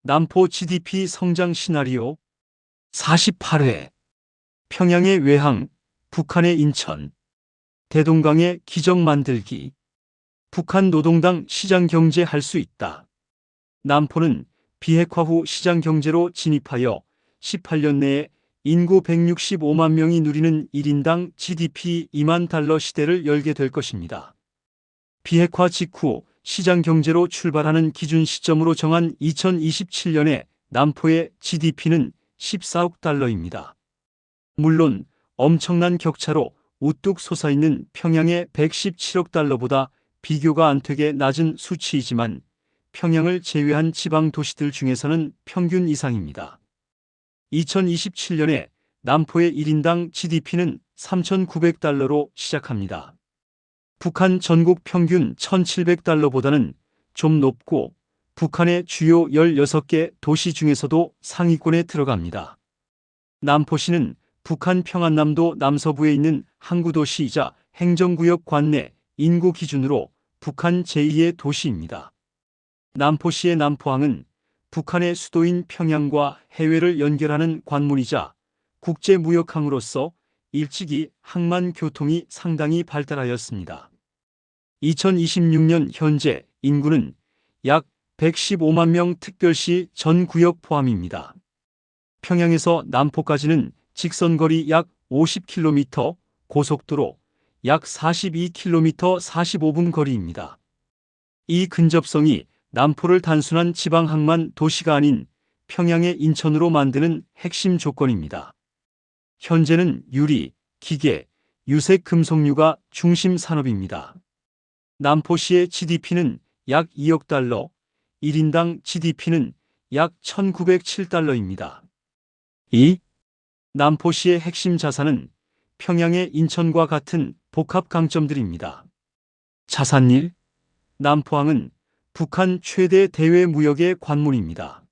남포 GDP 성장 시나리오 48회 평양의 외항, 북한의 인천, 대동강의 기적 만들기. 북한 노동당 시장경제 할 수 있다. 남포는 비핵화 후 시장경제로 진입하여 18년 내에 인구 165만 명이 누리는 1인당 GDP 2만 달러 시대를 열게 될 것입니다. 비핵화 직후 시장경제로 출발하는 기준 시점으로 정한 2027년에 남포의 GDP는 14억 달러입니다. 물론 엄청난 격차로 우뚝 솟아있는 평양의 117억 달러보다 비교가 안 되게 낮은 수치이지만 평양을 제외한 지방 도시들 중에서는 평균 이상입니다. 2027년에 남포의 1인당 GDP는 3,900달러로 시작합니다. 북한 전국 평균 1,700달러보다는 좀 높고 북한의 주요 16개 도시 중에서도 상위권에 들어갑니다. 남포시는 북한 평안남도 남서부에 있는 항구도시이자 행정구역 관내 인구 기준으로 북한 제2의 도시입니다. 남포시의 남포항은 북한의 수도인 평양과 해외를 연결하는 관문이자 국제무역항으로서 일찍이 항만 교통이 상당히 발달하였습니다. 2026년 현재 인구는 약 115만 명 특별시 전 구역 포함입니다. 평양에서 남포까지는 직선거리 약 50km, 고속도로 약 42km 45분 거리입니다. 이 근접성이 남포를 단순한 지방항만 도시가 아닌 평양의 인천으로 만드는 핵심 조건입니다. 현재는 유리, 기계, 유색 금속류가 중심 산업입니다. 남포시의 GDP는 약 2억 달러, 1인당 GDP는 약 1,907달러입니다. 2. 남포시의 핵심 자산은 평양의 인천과 같은 복합 강점들입니다. 자산 1. 남포항은 북한 최대 대외 무역의 관문입니다.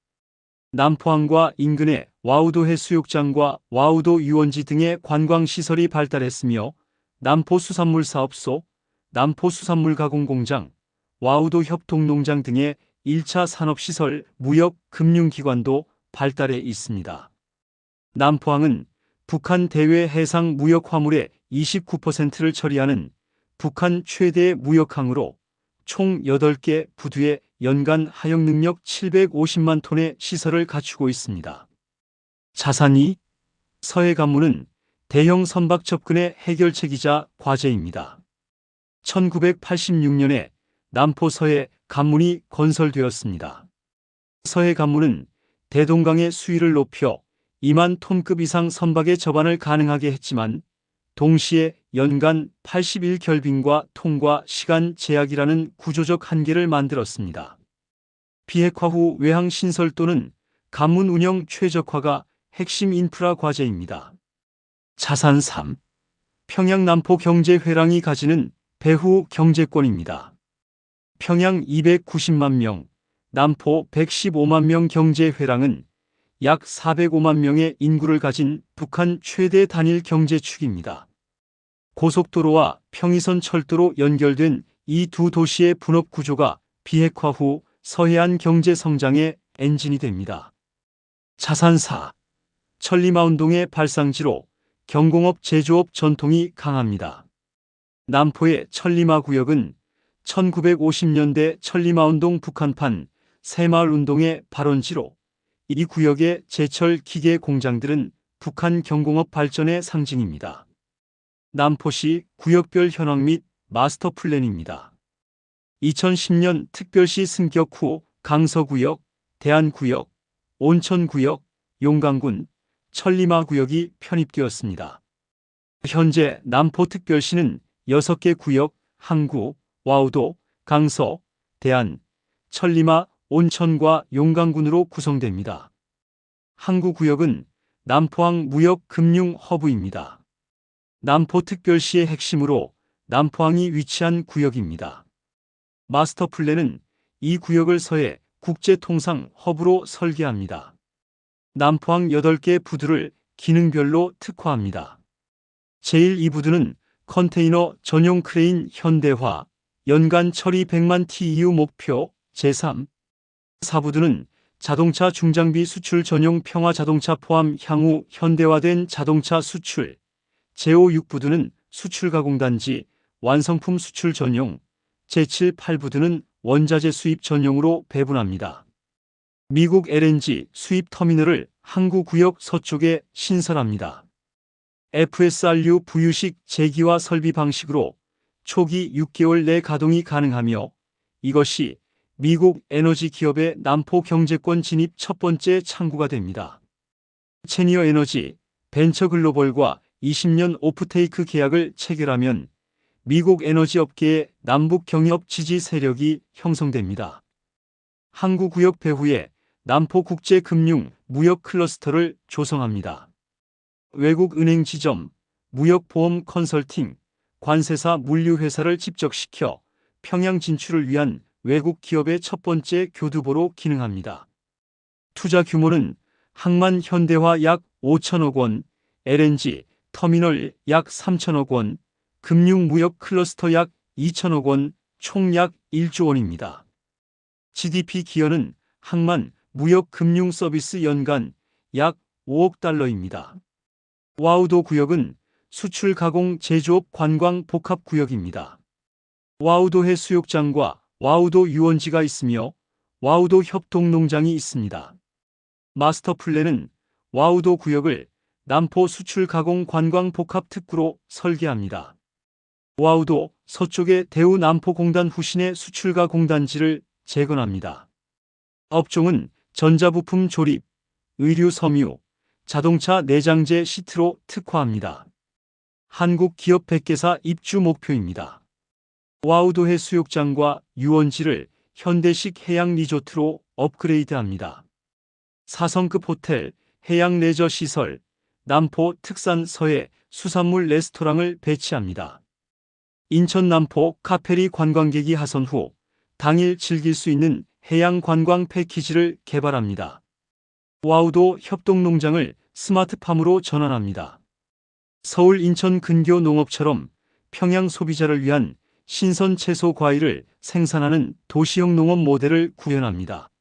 남포항과 인근의 와우도 해수욕장과 와우도 유원지 등의 관광시설이 발달했으며 남포수산물사업소, 남포수산물가공공장, 와우도 협동농장 등의 1차 산업시설, 무역, 금융기관도 발달해 있습니다. 남포항은 북한 대외 해상 무역 화물의 29%를 처리하는 북한 최대 무역항으로 총 8개 부두에 연간 하역 능력 750만 톤의 시설을 갖추고 있습니다. 자산 2. 서해 관문은 대형 선박 접근의 해결책이자 과제입니다. 1986년에 남포 서해 관문이 건설되었습니다. 서해 관문은 대동강의 수위를 높여 2만 톤급 이상 선박의 접안을 가능하게 했지만 동시에 연간 81결빙과 통과 시간 제약이라는 구조적 한계를 만들었습니다. 비핵화 후 외항 신설 또는 관문 운영 최적화가 핵심 인프라 과제입니다. 자산 3. 평양 남포 경제회랑이 가지는 배후 경제권입니다. 평양 290만 명, 남포 115만 명 경제회랑은 약 405만 명의 인구를 가진 북한 최대 단일 경제축입니다. 고속도로와 평이선 철도로 연결된 이 두 도시의 분업 구조가 비핵화 후 서해안 경제 성장의 엔진이 됩니다. 자산 4. 천리마운동의 발상지로 경공업 제조업 전통이 강합니다. 남포의 천리마 구역은 1950년대 천리마운동 북한판 새마을운동의 발원지로 이 구역의 제철 기계 공장들은 북한 경공업 발전의 상징입니다. 남포시 구역별 현황 및 마스터 플랜입니다. 2010년 특별시 승격 후 강서구역, 대안구역, 온천구역, 용강군, 천리마구역이 편입되었습니다. 현재 남포특별시는 6개 구역, 항구, 와우도, 강서, 대안, 천리마, 온천과 용강군으로 구성됩니다. 항구구역은 남포항 무역-금융 허브입니다. 남포특별시의 핵심으로 남포항이 위치한 구역입니다. 마스터 플랜은 이 구역을 서해 국제통상 허브로 설계합니다. 남포항 8개 부두를 기능별로 특화합니다. 제1-2부두는 컨테이너 전용 크레인 현대화, 연간 처리 100만 TEU 목표, 제3, 4부두는 자동차 중장비 수출 전용 평화자동차 포함 향후 현대화된 자동차 수출, 제5-6부두는 수출 가공단지, 완성품 수출 전용, 제7-8부두는 원자재 수입 전용으로 배분합니다. 미국 LNG 수입 터미널을 항구구역 서쪽에 신설합니다. FSRU 부유식 재기화 설비 방식으로 초기 6개월 내 가동이 가능하며 이것이 미국 에너지 기업의 남포 경제권 진입 첫 번째 창구가 됩니다. 체니어 에너지, 벤처글로벌과 20년 오프테이크 계약을 체결하면 미국 에너지 업계의 남북 경협 지지 세력이 형성됩니다. 항구구역 배후에 남포 국제금융 무역 클러스터를 조성합니다. 외국 은행 지점, 무역보험 컨설팅, 관세사 물류회사를 집적시켜 평양 진출을 위한 외국 기업의 첫 번째 교두보로 기능합니다. 투자 규모는 항만 현대화 약 5천억 원, LNG 터미널 약 3천억 원, 금융무역 클러스터 약 2천억 원, 총 약 1조 원입니다. GDP 기여는 항만 무역 금융 서비스 연간 약 5억 달러입니다. 와우도 구역은 수출 가공 제조업 관광 복합 구역입니다. 와우도 해수욕장과 와우도 유원지가 있으며 와우도 협동농장이 있습니다. 마스터 플랜은 와우도 구역을 남포 수출 가공 관광 복합 특구로 설계합니다. 와우도 서쪽의 대우 남포공단 후신의 수출가 공단지를 재건합니다. 업종은 전자부품 조립, 의류 섬유, 자동차 내장재 시트로 특화합니다. 한국 기업 100개사 입주 목표입니다. 와우도 해수욕장과 유원지를 현대식 해양 리조트로 업그레이드합니다. 4성급 호텔, 해양 레저 시설, 남포 특산 서해 수산물 레스토랑을 배치합니다. 인천 남포 카페리 관광객이 하선 후 당일 즐길 수 있는 해양 관광 패키지를 개발합니다. 와우도 협동농장을 스마트팜으로 전환합니다. 서울 인천 근교 농업처럼 평양 소비자를 위한 신선 채소 과일을 생산하는 도시형 농업 모델을 구현합니다.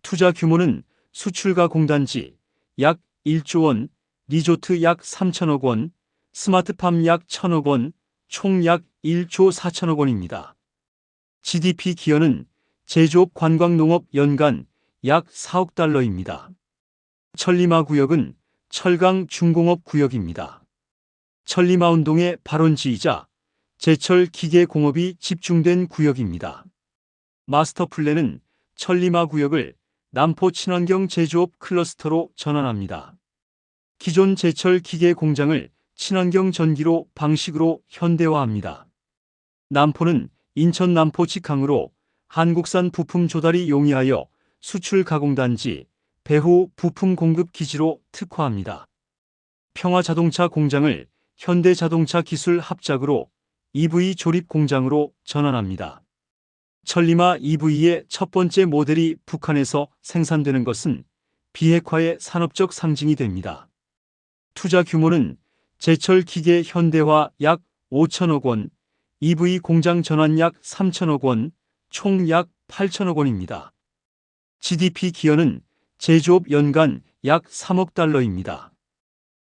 투자 규모는 수출가 공단지 약 1조 원, 리조트 약 3천억 원, 스마트팜 약 1천억 원, 총 약 1조 4천억 원입니다. GDP 기여는 제조업 관광농업 연간 약 4억 달러입니다. 천리마 구역은 철강 중공업 구역입니다. 천리마 운동의 발원지이자 제철 기계 공업이 집중된 구역입니다. 마스터 플랜은 천리마 구역을 남포 친환경 제조업 클러스터로 전환합니다. 기존 제철 기계 공장을 친환경 전기로 방식으로 현대화합니다. 남포는 인천 남포 직항으로 한국산 부품 조달이 용이하여 수출 가공단지, 배후 부품 공급 기지로 특화합니다. 평화자동차 공장을 현대자동차 기술 합작으로 EV 조립 공장으로 전환합니다. 천리마 EV의 첫 번째 모델이 북한에서 생산되는 것은 비핵화의 산업적 상징이 됩니다. 투자 규모는 제철 기계 현대화 약 5천억 원, EV 공장 전환 약 3천억 원, 총 약 8천억 원입니다. GDP 기여는 제조업 연간 약 3억 달러입니다.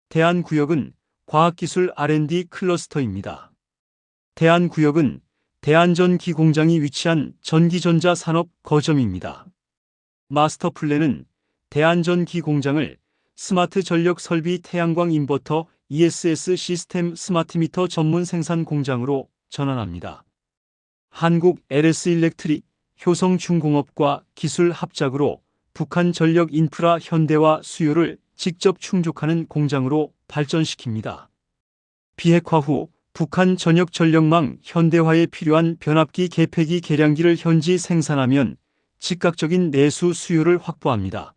대안구역은 과학기술 R&D 클러스터입니다. 대안구역은 대안전기 공장이 위치한 전기전자 산업 거점입니다. 마스터 플랜은 대안전기 공장을 스마트 전력 설비 태양광 인버터 ESS 시스템 스마트미터 전문 생산 공장으로 전환합니다. 한국 LS 일렉트릭, 효성중공업과 기술 합작으로 북한 전력 인프라 현대화 수요를 직접 충족하는 공장으로 발전시킵니다. 비핵화 후 북한 전역 전력망 현대화에 필요한 변압기 개폐기 계량기를 현지 생산하면 즉각적인 내수 수요를 확보합니다.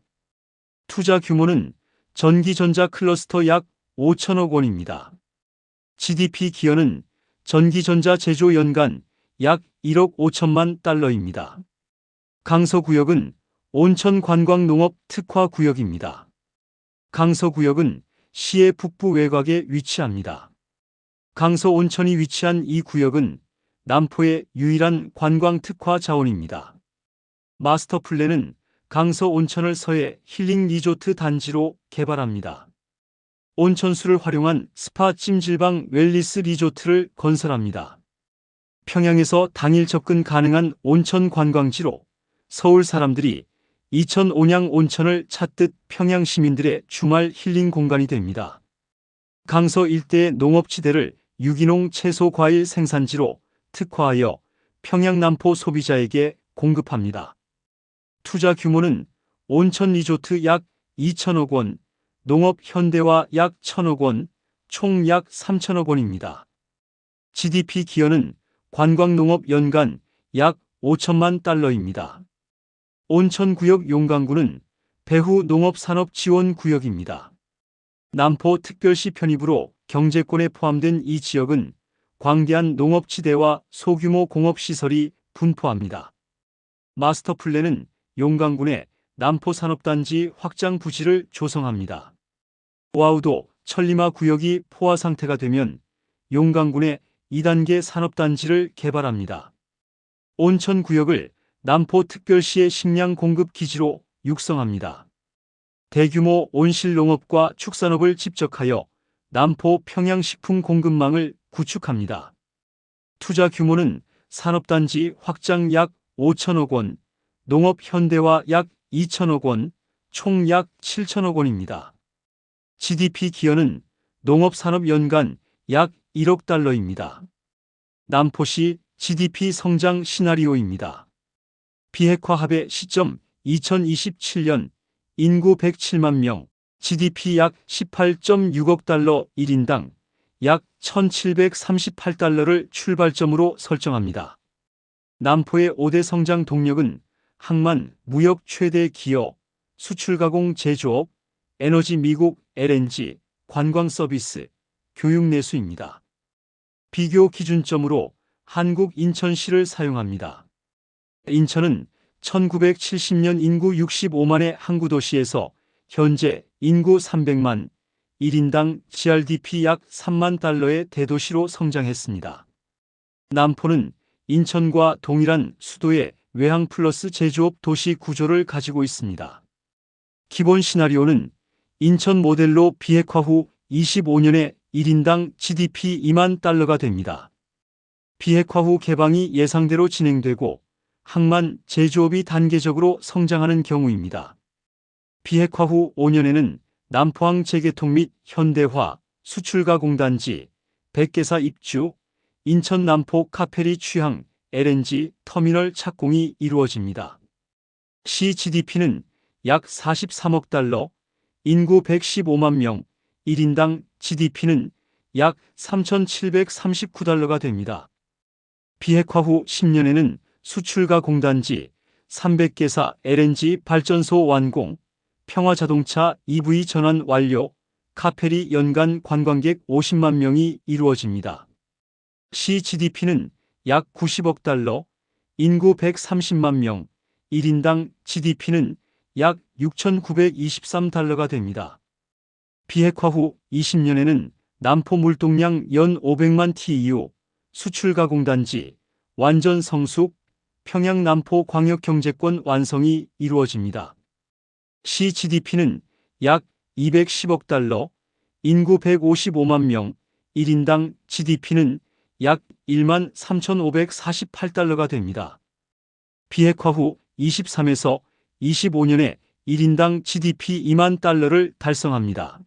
투자 규모는 전기전자 클러스터 약 5천억 원입니다. GDP 기여는 전기전자 제조 연간 약 1억 5천만 달러입니다. 강서구역은 온천 관광농업 특화 구역입니다. 강서구역은 시의 북부 외곽에 위치합니다. 강서 온천이 위치한 이 구역은 남포의 유일한 관광 특화 자원입니다. 마스터 플랜은 강서 온천을 서해 힐링 리조트 단지로 개발합니다. 온천수를 활용한 스파 찜질방 웰니스 리조트를 건설합니다. 평양에서 당일 접근 가능한 온천 관광지로 서울 사람들이 이천 온양 온천을 찾듯 평양 시민들의 주말 힐링 공간이 됩니다. 강서 일대의 농업지대를 유기농 채소 과일 생산지로 특화하여 평양 남포 소비자에게 공급합니다. 투자 규모는 온천 리조트 약 2천억 원, 농업 현대화 약 1천억 원, 총 약 3천억 원입니다. GDP 기여는 관광농업 연간 약 5천만 달러입니다. 온천구역 용강구는 배후 농업산업지원구역입니다. 남포특별시 편입으로 경제권에 포함된 이 지역은 광대한 농업지대와 소규모 공업시설이 분포합니다. 마스터플랜은 용강군의 남포산업단지 확장 부지를 조성합니다. 오아우도 천리마 구역이 포화 상태가 되면 용강군의 2단계 산업단지를 개발합니다. 온천구역을 남포특별시의 식량 공급 기지로 육성합니다. 대규모 온실농업과 축산업을 집적하여 남포 평양식품 공급망을 구축합니다. 투자 규모는 산업단지 확장 약 5천억 원, 농업 현대화 약 2천억 원, 총 약 7천억 원입니다. GDP 기여는 농업산업 연간 약 1억 달러입니다. 남포시 GDP 성장 시나리오입니다. 비핵화 합의 시점 2027년 인구 107만 명, GDP 약 18.6억 달러 1인당 약 1,738달러를 출발점으로 설정합니다. 남포의 5대 성장 동력은 항만, 무역 최대 기여, 수출 가공 제조업, 에너지 미국 LNG, 관광 서비스, 교육 내수입니다. 비교 기준점으로 한국 인천시를 사용합니다. 인천은 1970년 인구 65만의 항구 도시에서 현재 인구 300만, 1인당 GRDP 약 3만 달러의 대도시로 성장했습니다. 남포는 인천과 동일한 수도의 외항 플러스 제조업 도시 구조를 가지고 있습니다. 기본 시나리오는 인천 모델로 비핵화 후 25년에 1인당 GDP 2만 달러가 됩니다. 비핵화 후 개방이 예상대로 진행되고 항만 제조업이 단계적으로 성장하는 경우입니다. 비핵화 후 5년에는 남포항 재개통 및 현대화, 수출가공단지, 100개사 입주, 인천 남포 카페리 취항, LNG 터미널 착공이 이루어집니다. 시 GDP는 약 43억 달러, 인구 115만 명, 1인당 GDP는 약 3,739달러가 됩니다. 비핵화 후 10년에는 수출가 공단지, 300개사 LNG 발전소 완공, 평화자동차 EV 전환 완료, 카페리 연간 관광객 50만 명이 이루어집니다. 시 GDP는 약 90억 달러, 인구 130만 명, 1인당 GDP는 약 6,923달러가 됩니다. 비핵화 후 20년에는 남포 물동량 연 500만 TEU, 수출가공단지, 완전 성숙, 평양 남포 광역경제권 완성이 이루어집니다. 시 GDP는 약 210억 달러, 인구 155만 명, 1인당 GDP는 약 1만 3,548달러가 됩니다. 비핵화 후 23에서 25년에 1인당 GDP 2만 달러를 달성합니다.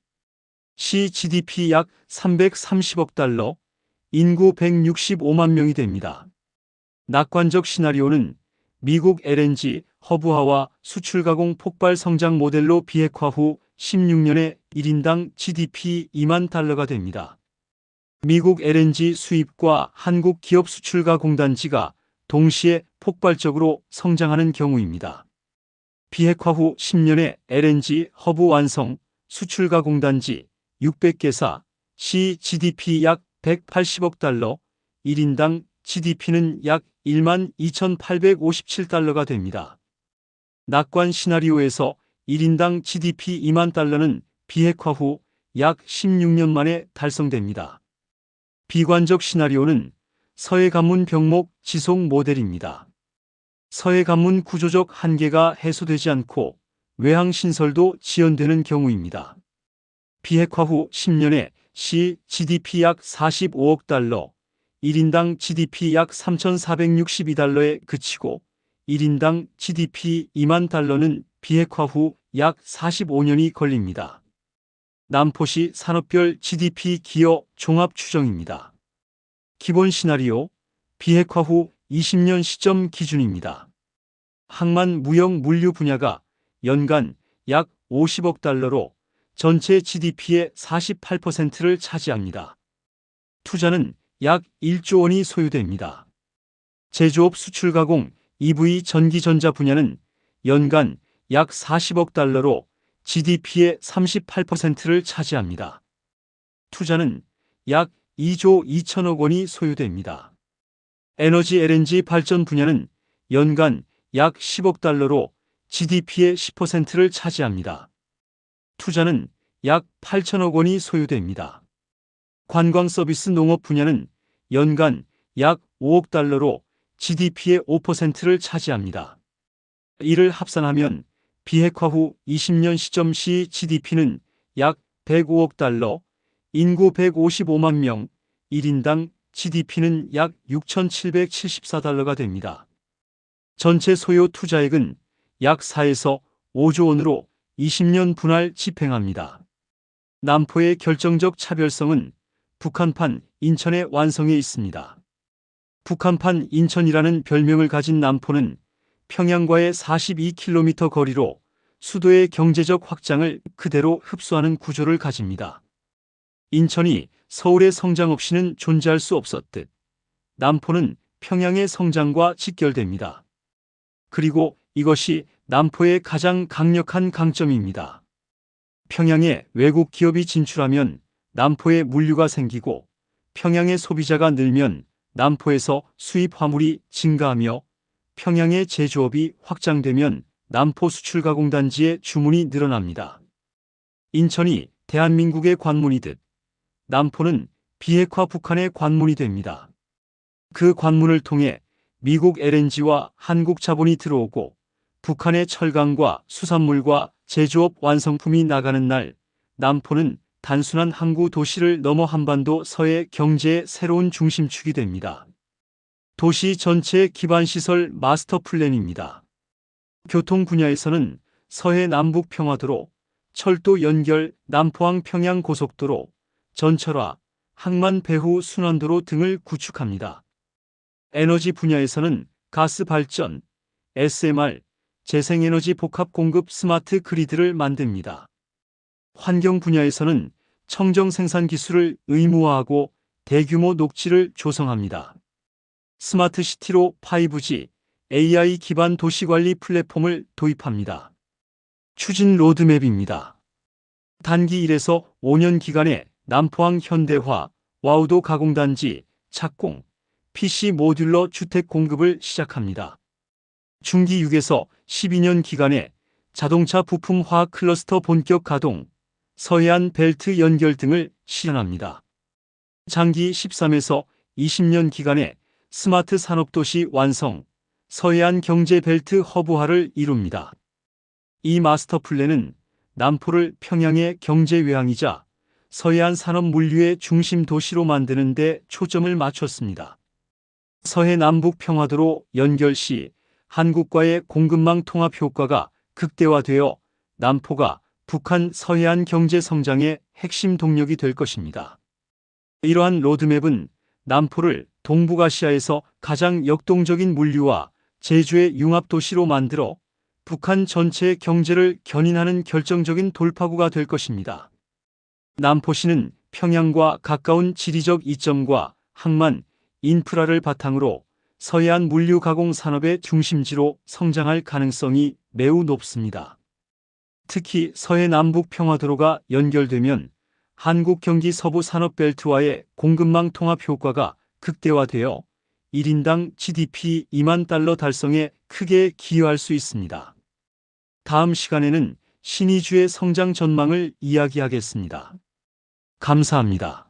시 GDP 약 330억 달러, 인구 165만 명이 됩니다. 낙관적 시나리오는 미국 LNG 허브화와 수출가공 폭발 성장 모델로 비핵화 후 16년에 1인당 GDP 2만 달러가 됩니다. 미국 LNG 수입과 한국 기업 수출가 공단지가 동시에 폭발적으로 성장하는 경우입니다. 비핵화 후 10년에 LNG 허브 완성, 수출가 공단지 600개사, 시 GDP 약 180억 달러, 1인당 GDP는 약 1만 2,857달러가 됩니다. 낙관 시나리오에서 1인당 GDP 2만 달러는 비핵화 후 약 16년 만에 달성됩니다. 비관적 시나리오는 서해 관문 병목 지속 모델입니다. 서해 관문 구조적 한계가 해소되지 않고 외항 신설도 지연되는 경우입니다. 비핵화 후 10년에 시 GDP 약 45억 달러, 1인당 GDP 약 3,462달러에 그치고 1인당 GDP 2만 달러는 비핵화 후 약 45년이 걸립니다. 남포시 산업별 GDP 기여 종합 추정입니다. 기본 시나리오, 비핵화 후 20년 시점 기준입니다. 항만 무역 물류 분야가 연간 약 50억 달러로 전체 GDP의 48%를 차지합니다. 투자는 약 1조 원이 소요됩니다. 제조업 수출 가공 EV 전기전자 분야는 연간 약 40억 달러로 GDP의 38%를 차지합니다. 투자는 약 2조 2천억 원이 소요됩니다. 에너지 LNG 발전 분야는 연간 약 10억 달러로 GDP의 10%를 차지합니다. 투자는 약 8천억 원이 소요됩니다. 관광 서비스 농업 분야는 연간 약 5억 달러로 GDP의 5%를 차지합니다. 이를 합산하면 비핵화 후 20년 시점 시 GDP는 약 105억 달러, 인구 155만 명, 1인당 GDP는 약 6,774달러가 됩니다. 전체 소요 투자액은 약 4에서 5조 원으로 20년 분할 집행합니다. 남포의 결정적 차별성은 북한판 인천의 완성에 있습니다. 북한판 인천이라는 별명을 가진 남포는 평양과의 42km 거리로 수도의 경제적 확장을 그대로 흡수하는 구조를 가집니다. 인천이 서울의 성장 없이는 존재할 수 없었듯 남포는 평양의 성장과 직결됩니다. 그리고 이것이 남포의 가장 강력한 강점입니다. 평양에 외국 기업이 진출하면 남포에 물류가 생기고 평양의 소비자가 늘면 남포에서 수입 화물이 증가하며 평양의 제조업이 확장되면 남포 수출가공단지의 주문이 늘어납니다. 인천이 대한민국의 관문이듯 남포는 비핵화 북한의 관문이 됩니다. 그 관문을 통해 미국 LNG와 한국 자본이 들어오고 북한의 철강과 수산물과 제조업 완성품이 나가는 날 남포는 단순한 항구 도시를 넘어 한반도 서해 경제의 새로운 중심축이 됩니다. 도시 전체 기반시설 마스터 플랜입니다. 교통 분야에서는 서해 남북 평화도로, 철도 연결 남포항 평양 고속도로, 전철화, 항만 배후 순환도로 등을 구축합니다. 에너지 분야에서는 가스 발전, SMR, 재생에너지 복합 공급 스마트 그리드를 만듭니다. 환경 분야에서는 청정 생산 기술을 의무화하고 대규모 녹지를 조성합니다. 스마트 시티로 5G, AI 기반 도시관리 플랫폼을 도입합니다. 추진 로드맵입니다. 단기 1에서 5년 기간에 남포항 현대화, 와우도 가공단지, 착공, PC 모듈러 주택 공급을 시작합니다. 중기 6에서 12년 기간에 자동차 부품 화학 클러스터 본격 가동, 서해안 벨트 연결 등을 실현합니다. 장기 13에서 20년 기간에 스마트 산업도시 완성, 서해안 경제 벨트 허브화를 이룹니다. 이 마스터 플랜은 남포를 평양의 경제 외항이자 서해안 산업 물류의 중심 도시로 만드는 데 초점을 맞췄습니다. 서해 남북 평화도로 연결 시 한국과의 공급망 통합 효과가 극대화되어 남포가 북한 서해안 경제 성장의 핵심 동력이 될 것입니다. 이러한 로드맵은 남포를 동북아시아에서 가장 역동적인 물류와 제조의 융합도시로 만들어 북한 전체의 경제를 견인하는 결정적인 돌파구가 될 것입니다. 남포시는 평양과 가까운 지리적 이점과 항만, 인프라를 바탕으로 서해안 물류 가공 산업의 중심지로 성장할 가능성이 매우 높습니다. 특히 서해 남북 평화도로가 연결되면 한국 경기 서부 산업벨트와의 공급망 통합 효과가 극대화되어 1인당 GDP 2만 달러 달성에 크게 기여할 수 있습니다. 다음 시간에는 신의주의 성장 전망을 이야기하겠습니다. 감사합니다.